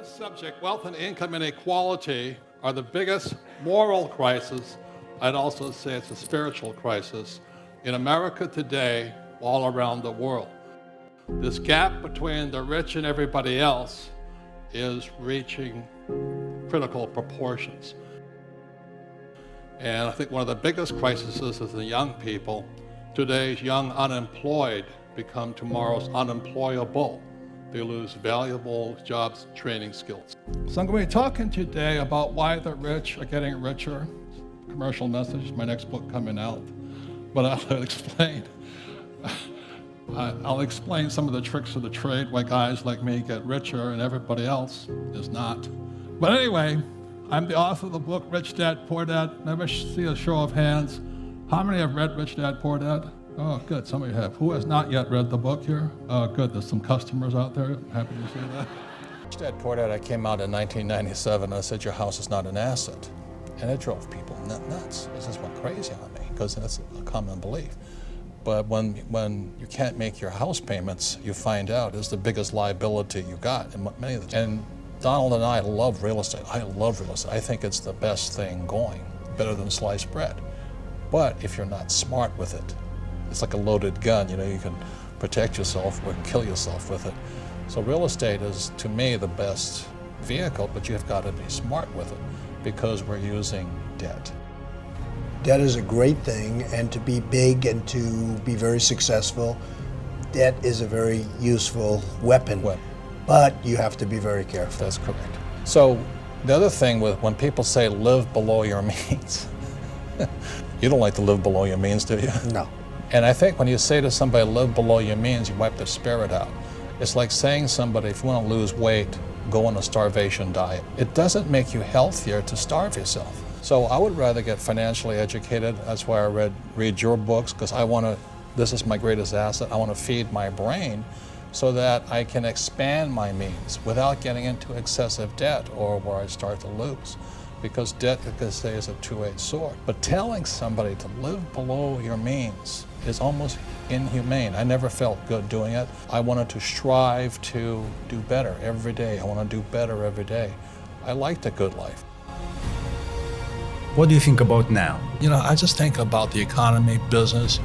This subject, wealth and income inequality, are the biggest moral crisis. I'd also say it's a spiritual crisis in America today, all around the world. This gap between the rich and everybody else is reaching critical proportions. And I think one of the biggest crises is the young people. Today's young unemployed become tomorrow's unemployable. They lose valuable jobs, training skills. So I'm going to be talking today about why the rich are getting richer. Commercial message, my next book coming out. But I'll explain some of the tricks of the trade, why guys like me get richer and everybody else is not. But anyway, I'm the author of the book, Rich Dad, Poor Dad. Never see a show of hands. How many have read Rich Dad, Poor Dad? Oh, good, some of you have. Who has not yet read the book here? Oh, good, there's some customers out there. Happy to see that. Rich Dad, Poor Dad, I came out in 1997. I said, your house is not an asset. And it drove people nuts. It just went crazy on me, because that's a common belief. But when you can't make your house payments, you find out it's the biggest liability you got. And Donald and I love real estate. I love real estate. I think it's the best thing going, better than sliced bread. But if you're not smart with it, it's like a loaded gun. You know, you can protect yourself or kill yourself with it. So real estate is, to me, the best vehicle, but you've got to be smart with it because we're using debt. Debt is a great thing, and to be big and to be very successful, debt is a very useful weapon. But you have to be very careful. That's correct. So the other thing with when people say live below your means, you don't like to live below your means, do you? No. And I think when you say to somebody live below your means, you wipe their spirit out. It's like saying somebody, if you want to lose weight, go on a starvation diet. It doesn't make you healthier to starve yourself. So I would rather get financially educated. That's why I read your books, because this is my greatest asset. I want to feed my brain so that I can expand my means without getting into excessive debt or where I start to lose. Because debt, like I say, is a two-edged sword. But telling somebody to live below your means is almost inhumane. I never felt good doing it. I wanted to strive to do better every day. I want to do better every day. I liked a good life. What do you think about now? You know, I just think about the economy, business,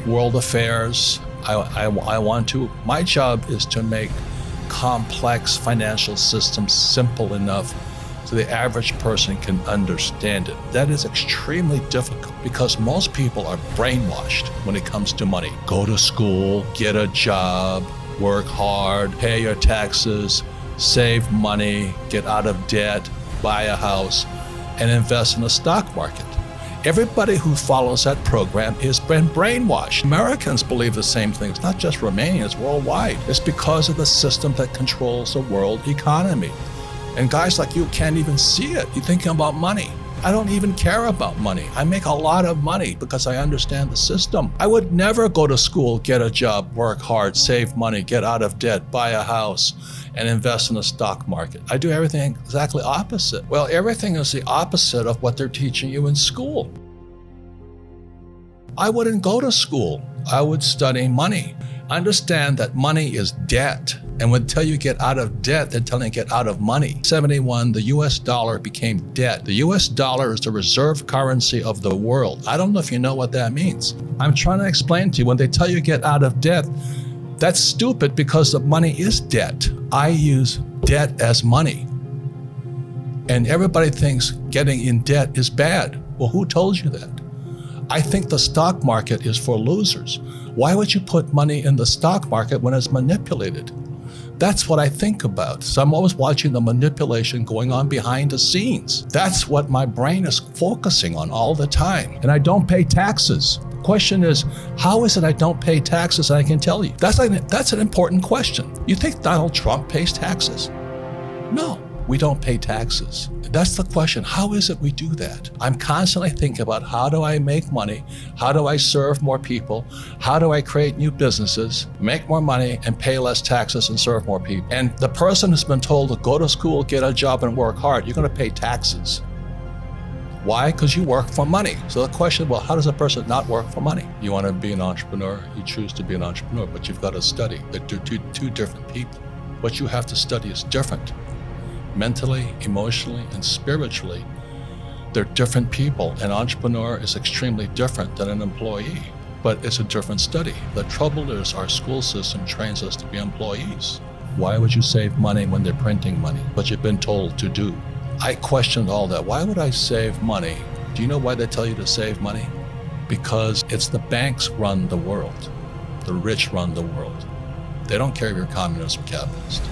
world affairs. My job is to make complex financial systems simple enough so the average person can understand it. That is extremely difficult because most people are brainwashed when it comes to money. Go to school, get a job, work hard, pay your taxes, save money, get out of debt, buy a house, and invest in the stock market. Everybody who follows that program has been brainwashed. Americans believe the same thing. It's not just Romanians, worldwide. It's because of the system that controls the world economy. And guys like you can't even see it. You're thinking about money. I don't even care about money. I make a lot of money because I understand the system. I would never go to school, get a job, work hard, save money, get out of debt, buy a house, and invest in the stock market. I do everything exactly opposite. Well, everything is the opposite of what they're teaching you in school. I wouldn't go to school. I would study money. Understand that money is debt. And until you get out of debt, they're telling you to get out of money. 71, the US dollar became debt. The US dollar is the reserve currency of the world. I don't know if you know what that means. I'm trying to explain to you, when they tell you to get out of debt, that's stupid because the money is debt. I use debt as money. And everybody thinks getting in debt is bad. Well, who told you that? I think the stock market is for losers. Why would you put money in the stock market when it's manipulated? That's what I think about. So I'm always watching the manipulation going on behind the scenes. That's what my brain is focusing on all the time. And I don't pay taxes. The question is, how is it I don't pay taxes? And I can tell you. That's an important question. You think Donald Trump pays taxes? No, we don't pay taxes. That's the question. How is it we do that? I'm constantly thinking about how do I make money? How do I serve more people? How do I create new businesses, make more money, and pay less taxes and serve more people? And the person who's been told to go to school, get a job, and work hard, you're going to pay taxes. Why? Because you work for money. So the question, well, how does a person not work for money? You want to be an entrepreneur, you choose to be an entrepreneur, but you've got to study. They're two different people. What you have to study is different. mentally, emotionally, and spiritually. They're different people. An entrepreneur is extremely different than an employee, but it's a different study. The trouble is our school system trains us to be employees. Why would you save money when they're printing money, but you've been told to do? I questioned all that. Why would I save money? Do you know why they tell you to save money? Because it's the banks run the world. The rich run the world. They don't care if you're communist or capitalist.